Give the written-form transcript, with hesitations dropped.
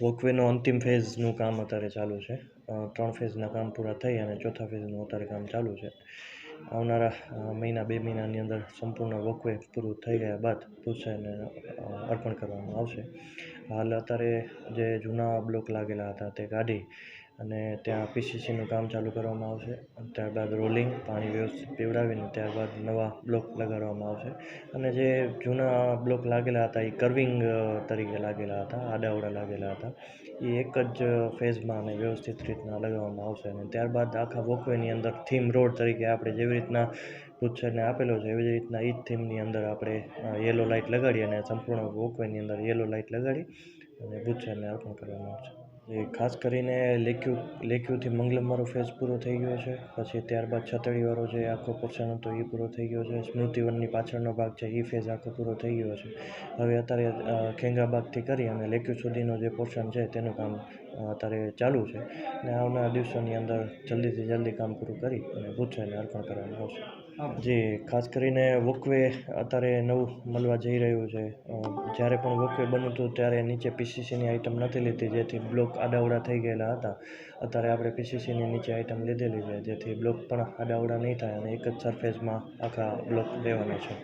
વોકવેનો અંતિમ ફેઝનું કામ અત્યારે ચાલુ છે. 3 ફેઝના કામ પૂરા થઈ અને ચોથા ફેઝનું અત્યારે કામ ચાલુ છે. આવનારા મહિના 2 મહિનાની અંદર સંપૂર્ણ વોકવે પૂરું થઈ ગયા બાદ ભૂતસાયને અર્પણ કરવામાં આવશે. હાલ અત્યારે જે જૂના બ્લોક લાગેલા હતા તે કાઢી અને ત્યાં પીસીસીનું કામ ચાલુ કરવામાં આવશે. ત્યારબાદ રોલિંગ, પાણી વ્યવસ્થિત પીવડાવીને ત્યારબાદ નવા બ્લોક લગાડવામાં આવશે. અને જે જૂના બ્લોક લાગેલા હતા એ કર્વિંગ તરીકે લાગેલા હતા, આડાઅવળા લાગેલા હતા, એ એક જ ફેઝમાં અને વ્યવસ્થિત રીતના લગાવવામાં આવશે. અને ત્યારબાદ આખા વોકવેની અંદર થીમ રોડ તરીકે આપણે જેવી રીતના ભૂતસાયને આપેલો છે એવી રીતના એ જ થીમની અંદર આપણે યલો લાઇટ લગાડી અને સંપૂર્ણ વોકવેની અંદર યલો લાઇટ લગાડી અને ભૂતસાયને અર્પણ કરવામાં આવશે. એ ખાસ કરીને લેક્યુથી મંગલમવાળો ફેઝ પૂરો થઈ ગયો છે. પછી ત્યારબાદ છતડીવાળો જે આખો પોર્શન હતો એ પૂરો થઈ ગયો છે. સ્મૃતિવનની પાછળનો ભાગ છે એ ફેઝ આખો પૂરો થઈ ગયો છે. હવે અત્યારે ખેંગાબાગથી કરી અને લેક્યુ સુધીનો જે પોર્શન છે તેનું કામ અત્યારે ચાલુ છે. અને આવનારા દિવસોની અંદર જલ્દીથી જલ્દી કામ પૂરું કરી અને ભૂતસાયને અર્પણ કરવામાં આવશે. જે ખાસ કરીને વોકવે અત્યારે નવું મળવા જઈ રહ્યું છે. જ્યારે પણ વોકવે બન્યું હતું ત્યારે નીચે પીસીસીની આઇટમ નથી લીધી, જેથી બ્લોક આડાઅવળા થઈ ગયેલા હતા. અત્યારે આપણે પીસીસીની નીચે આઇટમ લીધેલી છે, જેથી બ્લોક પણ આડાઅવળા નહીં થાય અને એક જ સરફેસમાં આખા બ્લોક લેવાના છે.